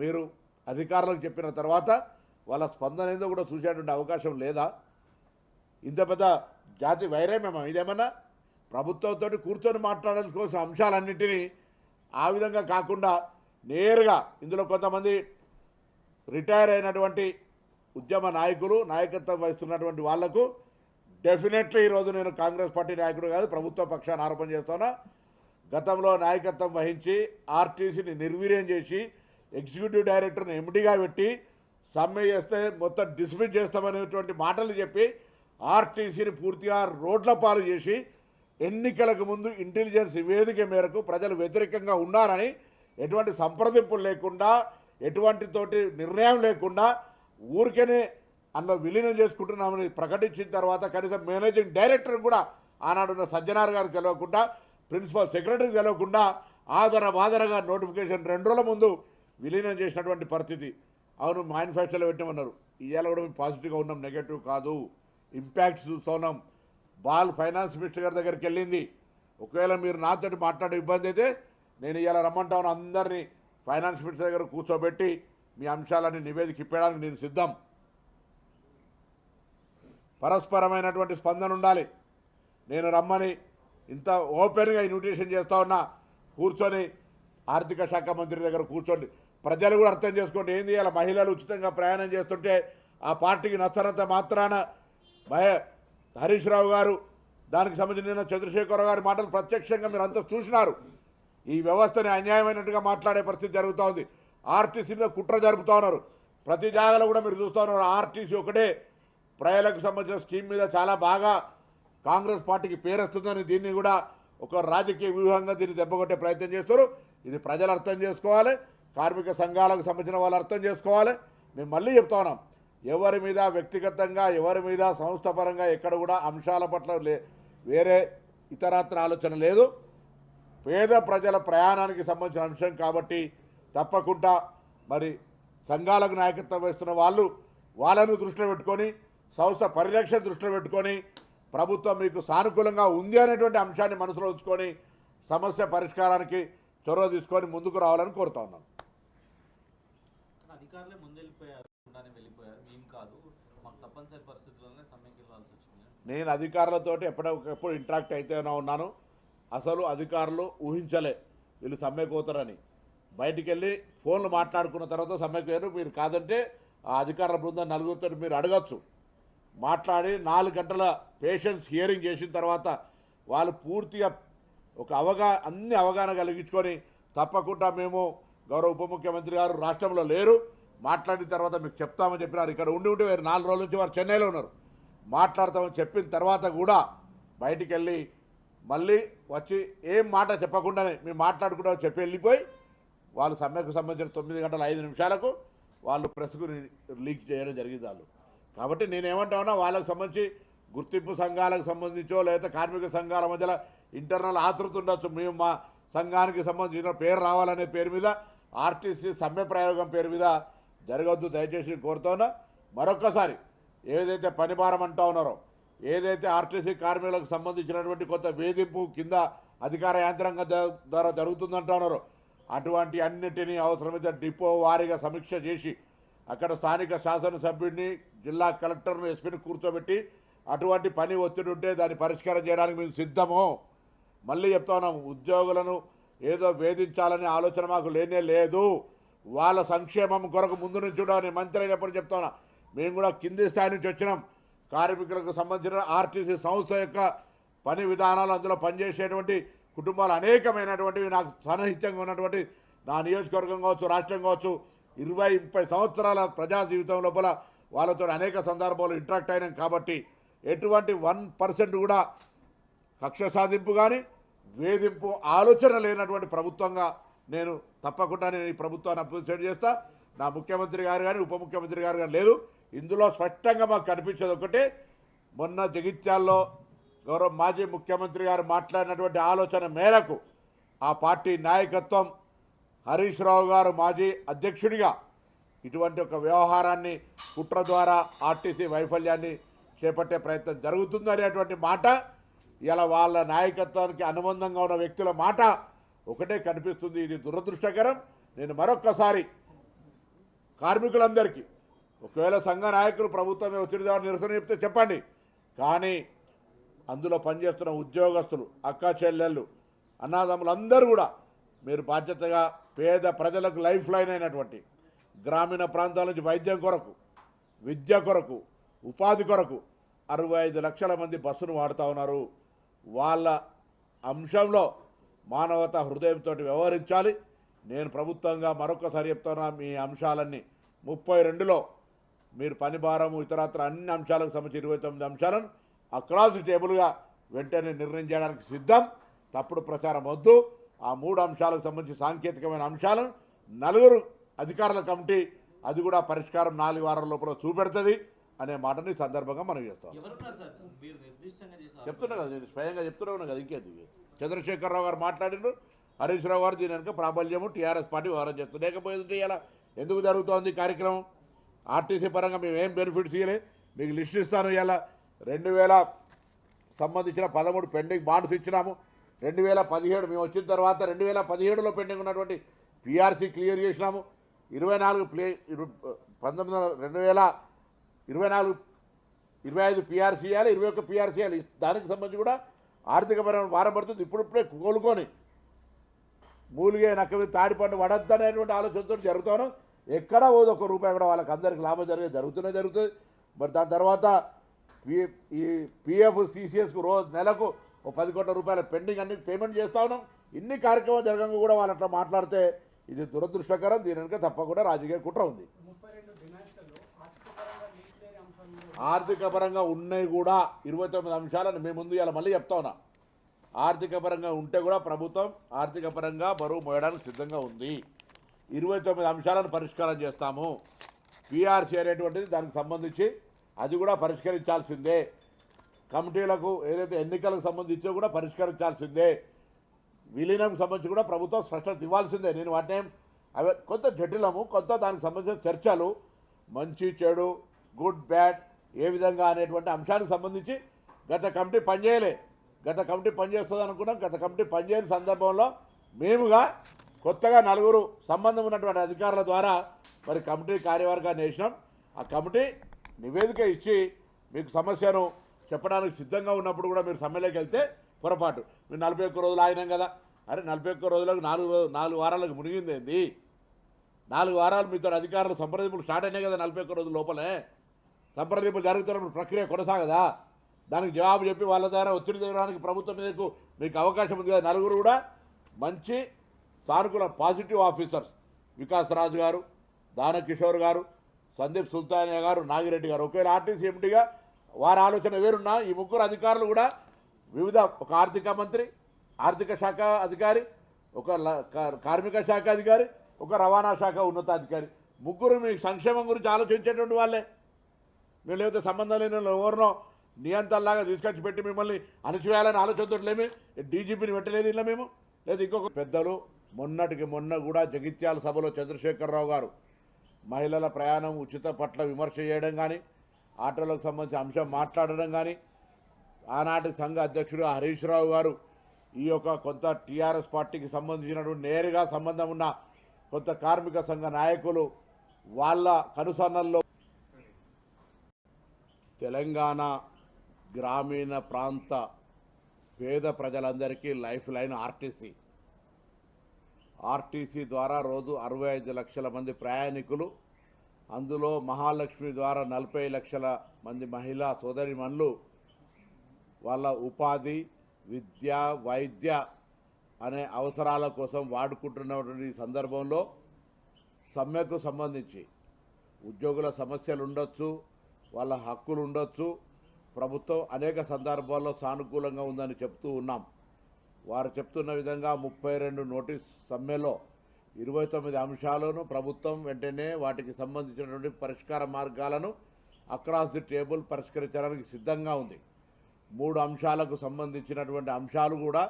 మీరు అధికారులకు చెప్పిన తర్వాత వాళ్ళ స్పందన ఏందో కూడా చూసేటువంటి అవకాశం లేదా? ఇంత పెద్ద జాతి వైరమేమో ఇదేమన్నా? ప్రభుత్వంతో కూర్చొని మాట్లాడాల్సిన కోసం అంశాలన్నింటినీ ఆ విధంగా కాకుండా నేరుగా ఇందులో కొంతమంది రిటైర్ అయినటువంటి ఉద్యమ నాయకులు నాయకత్వం వహిస్తున్నటువంటి వాళ్లకు డెఫినెట్లీ ఈరోజు నేను కాంగ్రెస్ పార్టీ నాయకుడు కాదు, ప్రభుత్వ పక్షాన్ని ఆరోపణ చేస్తున్నా. గతంలో నాయకత్వం వహించి ఆర్టీసీని నిర్వీర్యం చేసి ఎగ్జిక్యూటివ్ డైరెక్టర్ని ఎండీగా పెట్టి సమ్మె చేస్తే మొత్తం డిస్మిస్ చేస్తామనేటువంటి మాటలు చెప్పి ఆర్టీసీని పూర్తిగా రోడ్ల పాలు చేసి ఎన్నికలకు ముందు ఇంటెలిజెన్స్ నివేదిక మేరకు ప్రజలు వ్యతిరేకంగా ఉన్నారని ఎటువంటి సంప్రదింపులు లేకుండా ఎటువంటి తోటి నిర్ణయం లేకుండా ఊరికేనే అందులో విలీనం చేసుకుంటున్నామని ప్రకటించిన తర్వాత కనీసం మేనేజింగ్ డైరెక్టర్ కూడా ఆనాడున్న సజ్జనార్ గారికి తెలియకుండా ప్రిన్సిపల్ సెక్రటరీకి తెలియకుండా ఆదరగా నోటిఫికేషన్ 2 రోజుల ముందు విలీనం చేసినటువంటి పరిస్థితి. అవును, మేనిఫెస్టోలో పెట్టమన్నారు. ఇవాళ కూడా మేము పాజిటివ్గా ఉన్నాం, నెగటివ్ కాదు. ఇంపాక్ట్స్ చూస్తూ ఉన్నాం. బాల్ ఫైనాన్స్ మినిస్టర్ గారి దగ్గరికి వెళ్ళింది. ఒకవేళ మీరు నాతోటి మాట్లాడే ఇబ్బంది అయితే నేను ఇవాళ రమ్మంటా ఉన్నాను. అందరినీ ఫైనాన్స్ మినిస్టర్ దగ్గర కూర్చోబెట్టి మీ అంశాలన్నీ నివేదిక ఇప్పడానికి నేను సిద్ధం. పరస్పరమైనటువంటి స్పందన ఉండాలి. నేను రమ్మని ఇంత ఓపెన్గా ఇన్విటేషన్ చేస్తూ ఉన్నా. కూర్చొని ఆర్థిక శాఖ మంత్రి దగ్గర కూర్చోండి. ప్రజలు కూడా అర్థం చేసుకోండి. ఏంది ఇలా మహిళలు ఉచితంగా ప్రయాణం చేస్తుంటే ఆ పార్టీకి నచ్చనంత మాత్రాన హరీష్ రావు గారు దానికి సంబంధించిన చంద్రశేఖరరావు గారి మాటలు ప్రత్యక్షంగా మీరు అంతా చూసినారు. ఈ వ్యవస్థని అన్యాయమైనట్టుగా మాట్లాడే పరిస్థితి జరుగుతూ ఉంది. ఆర్టీసీ మీద కుట్ర జరుపుతూ ఉన్నారు. ప్రతి జాగాలో కూడా మీరు చూస్తూ ఉన్నారు. ఆర్టీసీ ఒకటే ప్రజలకు సంబంధించిన స్కీమ్ మీద చాలా బాగా కాంగ్రెస్ పార్టీకి పేరు వస్తుందని దీన్ని కూడా ఒక రాజకీయ వ్యూహంగా దీన్ని దెబ్బకొట్టే ప్రయత్నం చేస్తారు. ఇది ప్రజలు అర్థం చేసుకోవాలి, కార్మిక సంఘాలకు సంబంధించిన వాళ్ళు అర్థం చేసుకోవాలి. మేము మళ్ళీ చెప్తా ఉన్నాం, ఎవరి మీద వ్యక్తిగతంగా ఎవరి మీద సంస్థాపరంగా ఎక్కడ కూడా అంశాల పట్ల వేరే ఇతరత్ర ఆలోచన లేదు. పేద ప్రజల ప్రయాణానికి సంబంధించిన అంశం కాబట్టి తప్పకుండా మరి సంఘాలకు నాయకత్వం వహిస్తున్న వాళ్ళను దృష్టిలో పెట్టుకొని సంస్థ పరిరక్షణ దృష్టిలో పెట్టుకొని ప్రభుత్వం మీకు సానుకూలంగా ఉంది అనేటువంటి అంశాన్ని మనసులో ఉంచుకొని సమస్య పరిష్కారానికి చొరవ తీసుకొని ముందుకు రావాలని కోరుతా ఉన్నాను. అధికారులే ముందెళ్ళిపోయారు, మేము కాదు, మాకు తప్పనిసరి పరిస్థితుల్లోనే సమ్మెకి వెళ్ళాల్సి వచ్చింది. నేను అధికారులతో ఎప్పటికప్పుడు ఇంటరాక్ట్ అయితేనే ఉన్నాను. అసలు అధికారులు ఊహించలే వీళ్ళు సమ్మెకు పోతారని. బయటికి వెళ్ళి ఫోన్లు మాట్లాడుకున్న తర్వాత సమ్మెకు వేరు, మీరు కాదంటే ఆ అధికారుల బృందం నలుగురితో మీరు అడగచ్చు. మాట్లాడి 4 గంటల పేషెన్స్ హియరింగ్ చేసిన తర్వాత వాళ్ళు పూర్తిగా ఒక అన్ని అవగాహన కలిగించుకొని తప్పకుండా మేము గౌరవ ఉప ముఖ్యమంత్రి గారు రాష్ట్రంలో లేరు, మాట్లాడిన తర్వాత మీకు చెప్తామని చెప్పినారు. ఇక్కడ ఉండి వేరు 4 రోజుల నుంచి వారు చెన్నైలో ఉన్నారు. మాట్లాడతామని చెప్పిన తర్వాత కూడా బయటికి వెళ్ళి మళ్ళీ వచ్చి ఏం మాట చెప్పకుండానే మేము మాట్లాడుకుంటా చెప్పి వెళ్ళిపోయి వాళ్ళు సమ్మెకు సంబంధించిన 9 గంటల 5 నిమిషాలకు వాళ్ళు ప్రెస్కు లీక్ చేయడం జరిగింది వాళ్ళు. కాబట్టి నేనేమంటా ఉన్నా, వాళ్ళకు సంబంధించి గుర్తింపు సంఘాలకు సంబంధించో లేదా కార్మిక సంఘాల మధ్యలో ఇంటర్నల్ ఆతృత ఉండొచ్చు. మేము మా సంఘానికి సంబంధించిన పేరు రావాలనే పేరు మీద ఆర్టీసీ సమ్మె ప్రయోగం పేరు మీద జరగవద్దు దయచేసి కోరుతా ఉన్నా. మరొక్కసారి ఏదైతే పనిభారం అంటా ఉన్నారో, ఏదైతే ఆర్టీసీ కార్మికులకు సంబంధించినటువంటి కొంత వేధింపు కింద అధికార యంత్రాంగం ద్వారా జరుగుతుందంటా ఉన్నారో అటువంటి అన్నిటినీ అవసరమైతే డిపో వారీగా సమీక్ష చేసి అక్కడ స్థానిక శాసనసభ్యుడిని జిల్లా కలెక్టర్ను ఎస్పీని కూర్చోబెట్టి అటువంటి పని ఒత్తిడి ఉంటే దాన్ని పరిష్కారం చేయడానికి మేము సిద్ధము. మళ్ళీ చెప్తా ఉన్నాము, ఉద్యోగులను ఏదో వేధించాలనే ఆలోచన మాకు లేనే లేదు. వాళ్ళ సంక్షేమం కొరకు ముందు నుంచి కూడా నేను మంత్రి అయినప్పుడు చెప్తా ఉన్నా, మేము కూడా కింది స్థాయి నుంచి వచ్చినాం. కార్మికులకు సంబంధించిన ఆర్టీసీ సంస్థ యొక్క పని విధానాలు, అందులో పనిచేసేటువంటి కుటుంబాలు అనేకమైనటువంటివి నాకు సన్నిహితంగా ఉన్నటువంటి నా నియోజకవర్గం కావచ్చు, రాష్ట్రం కావచ్చు, 20-30 సంవత్సరాల ప్రజా జీవితం లోపల వాళ్ళతో అనేక సందర్భాలు ఇంటరాక్ట్ అయినాం. కాబట్టి ఎటువంటి 1% కూడా కక్ష సాధింపు కానీ వేధింపు ఆలోచన లేనటువంటి ప్రభుత్వంగా నేను తప్పకుండా ఈ ప్రభుత్వాన్ని అప్రిషియేట్ చేస్తా. నా ముఖ్యమంత్రి గారు కానీ ఉప ముఖ్యమంత్రి గారు కానీ లేదు. ఇందులో స్పష్టంగా మాకు కనిపించేది ఒకటే, మొన్న జగిత్యాల్లో గౌరవ మాజీ ముఖ్యమంత్రి గారు మాట్లాడినటువంటి ఆలోచన మేరకు ఆ పార్టీ నాయకత్వం హరీష్ రావు గారు మాజీ అధ్యక్షుడిగా ఇటువంటి ఒక వ్యవహారాన్ని కుట్ర ద్వారా ఆర్టీసీ వైఫల్యాన్ని చేపట్టే ప్రయత్నం జరుగుతుంది అనేటువంటి మాట ఇలా వాళ్ళ నాయకత్వానికి అనుబంధంగా ఉన్న వ్యక్తుల మాట ఒకటే కనిపిస్తుంది. ఇది దురదృష్టకరం. నేను మరొక్కసారి కార్మికులందరికీ. ఒకవేళ సంఘ నాయకులు ప్రభుత్వమే ఒత్తిడి ద్వారా నిరసన చెప్తే చెప్పండి, కానీ అందులో పనిచేస్తున్న ఉద్యోగస్తులు, అక్క చెల్లెళ్ళు, అన్నదమ్ములు అందరూ కూడా మీరు బాధ్యతగా పేద ప్రజలకు లైఫ్ లైన్ అయినటువంటి గ్రామీణ ప్రాంతాల నుంచి వైద్యం కొరకు, విద్య కొరకు, ఉపాధి కొరకు 65 లక్షల మంది బస్సును వాడుతూ ఉన్నారు. వాళ్ళ అంశంలో మానవతా హృదయంతో వ్యవహరించాలి. నేను ప్రభుత్వంగా మరొకసారి చెప్తున్నా, మీ అంశాలన్నీ 32లో మీరు పని భారము ఇతరత్ర అన్ని అంశాలకు సంబంధించి 29 అంశాలను అక్రాస్ టేబుల్గా వెంటనే నిర్ణయం చేయడానికి సిద్ధం. తప్పుడు ప్రచారం వద్దు. ఆ 3 అంశాలకు సంబంధించి సాంకేతికమైన అంశాలను 4 అధికారుల కమిటీ అది కూడా పరిష్కారం 4 వారాల లోపల చూపెడుతుంది అనే మాటని ఈ సందర్భంగా మనం చేస్తాం. చెప్తున్నా కదా, నేను స్వయంగా చెప్తూనే ఉన్నా కదా. ఇంకేది చంద్రశేఖరరావు గారు మాట్లాడినారు, హరీష్ రావు గారు దీని వెనుక ప్రాబల్యము టీఆర్ఎస్ పార్టీ వ్యవహారం చేస్తుంది. లేకపోతే ఇలా ఎందుకు జరుగుతోంది కార్యక్రమం? ఆర్టీసీ పరంగా మేము ఏం బెనిఫిట్స్ ఇవ్వలే. మీకు లిస్ట్ ఇస్తాను. ఇలా 2000 సంబంధించిన 13 పెండింగ్ బాండ్స్ ఇచ్చినాము. 2017 మేము వచ్చిన తర్వాత 2017లో పెండింగ్ ఉన్నటువంటి పిఆర్సీ క్లియర్ చేసినాము. 2025 పిఆర్సీ ఇవ్వాలి, 21 పిఆర్సీ ఇవ్వాలి. దానికి సంబంధించి కూడా ఆర్థికపరమైన భారం పడుతుంది. ఇప్పుడిప్పుడే కోలుకొని మూలిగే నక్క మీద తాడిపండు పడద్దనేటువంటి ఆలోచనతో జరుగుతాను. ఎక్కడా పోదు ఒక్క రూపాయి కూడా వాళ్ళకి అందరికి లాభం జరుగుతుంది. మరి దాని తర్వాత ఈ పిఎఫ్ సిసిఎస్కు రోజు నెలకు 10 కోట్ల రూపాయల పెండింగ్ అన్ని పేమెంట్ చేస్తా ఉన్నాం. ఇన్ని కార్యక్రమాలు జరగంగా కూడా వాళ్ళు అట్లా మాట్లాడితే ఇది దురదృష్టకరం. దీని వెనుక తప్పకుండా రాజకీయ కుట్ర ఉంది. ఆర్థిక పరంగా ఉన్నాయి కూడా 29 అంశాలను మేము ముందు ఇలా మళ్ళీ చెప్తా ఉన్నా. ఆర్థిక పరంగా ఉంటే కూడా ప్రభుత్వం ఆర్థిక పరంగా బరువు మోయడానికి సిద్ధంగా ఉంది. 29 అంశాలను పరిష్కారం చేస్తాము. పిఆర్సీ అనేటువంటిది దానికి సంబంధించి అది కూడా పరిష్కరించాల్సిందే. కమిటీలకు ఏదైతే ఎన్నికలకు సంబంధించో కూడా పరిష్కరించాల్సిందే. విలీనంకి సంబంధించి కూడా ప్రభుత్వం స్పష్టత ఇవ్వాల్సిందే. నేను వాటిని అవి కొంత జటిలము, కొంత దానికి సంబంధించిన చర్చలు, మంచి చెడు, గుడ్ బ్యాడ్ ఏ విధంగా అనేటువంటి అంశానికి సంబంధించి గత కమిటీ పనిచేయలే. గత కమిటీ పనిచేస్తుంది అనుకున్నాం. గత కమిటీ పనిచేయని సందర్భంలో మేముగా కొత్తగా 4 సంబంధం ఉన్నటువంటి అధికారుల ద్వారా మరి కమిటీ కార్యవర్గాన్ని వేసినాం. ఆ కమిటీ నివేదిక ఇచ్చి మీకు సమస్యను చెప్పడానికి సిద్ధంగా ఉన్నప్పుడు కూడా మీరు సమ్మెలోకి వెళ్తే పొరపాటు. మీరు 41 రోజులు ఆగినాం కదా. అరే 41 రోజులకు 4 వారాలకు మునిగింది ఏంది? 4 వారాలు మీతో అధికారులు సంప్రదింపులు స్టార్ట్ అయినాయి కదా. 41 రోజుల లోపలే సంప్రదింపులు జరుగుతున్నప్పుడు ప్రక్రియ కొనసాగదా? దానికి జవాబు చెప్పి వాళ్ళ ద్వారా ఒత్తిడి చేయడానికి ప్రభుత్వం మీదకు మీకు అవకాశం ఉంది కదా. 4 కూడా మంచి సానుకూల పాజిటివ్ ఆఫీసర్స్, వికాస్ రాజు గారు, దానకిషోర్ గారు, సందీప్ సుల్తానియా గారు, నాగిరెడ్డి గారు. ఒకవేళ ఆర్టీసీ ఎంపీగా వారి ఆలోచన వేరున్నా ఈ 3 అధికారులు కూడా వివిధ, ఒక ఆర్థిక మంత్రి, ఆర్థిక శాఖ అధికారి, ఒక కార్మిక శాఖ అధికారి, ఒక రవాణా శాఖ ఉన్నతాధికారి, 3 మీ సంక్షేమం గురించి ఆలోచించేటువంటి వాళ్ళే. మేము లేకపోతే సంబంధం లేని ఎవరినో నియంత్రణలాగా తీసుకొచ్చి పెట్టి మిమ్మల్ని అణచివేయాలని ఆలోచనతో లేమే. డీజీపీని పెట్టలేదు ఇలా మేము. లేదా ఇంకొక పెద్దలు మొన్నటికి మొన్న కూడా జగిత్యాల సభలో చంద్రశేఖరరావు గారు మహిళల ప్రయాణం ఉచిత పట్ల విమర్శ చేయడం కానీ, ఆటోలకు సంబంధించిన అంశం మాట్లాడడం కానీ, ఆనాటి సంఘ అధ్యక్షుడు హరీష్ రావు గారు ఈ యొక్క కొంత టీఆర్ఎస్ పార్టీకి సంబంధించినటువంటి నేరుగా సంబంధం ఉన్న కొంత కార్మిక సంఘ నాయకులు వాళ్ళ కనుసన్నల్లో తెలంగాణ గ్రామీణ ప్రాంత పేద ప్రజలందరికీ లైఫ్ లైన్ ఆర్టీసీ ద్వారా రోజు 65 లక్షల మంది ప్రయాణికులు, అందులో మహాలక్ష్మి ద్వారా 40 లక్షల మంది మహిళా సోదరిమణులు వాళ్ళ ఉపాధి, విద్య, వైద్య అనే అవసరాల కోసం వాడుకుంటున్నటువంటి సందర్భంలో సమ్మెకు సంబంధించి ఉద్యోగుల సమస్యలు ఉండొచ్చు, వాళ్ళ హక్కులు ఉండొచ్చు. ప్రభుత్వం అనేక సందర్భాల్లో సానుకూలంగా ఉందని చెప్తూ ఉన్నాం. వారు చెప్తున్న విధంగా 32 నోటీస్ సమ్మెలో 29 అంశాలను ప్రభుత్వం వెంటనే వాటికి సంబంధించినటువంటి పరిష్కార మార్గాలను అక్రాస్ ది టేబుల్ పరిష్కరించడానికి సిద్ధంగా ఉంది. 3 అంశాలకు సంబంధించినటువంటి అంశాలు కూడా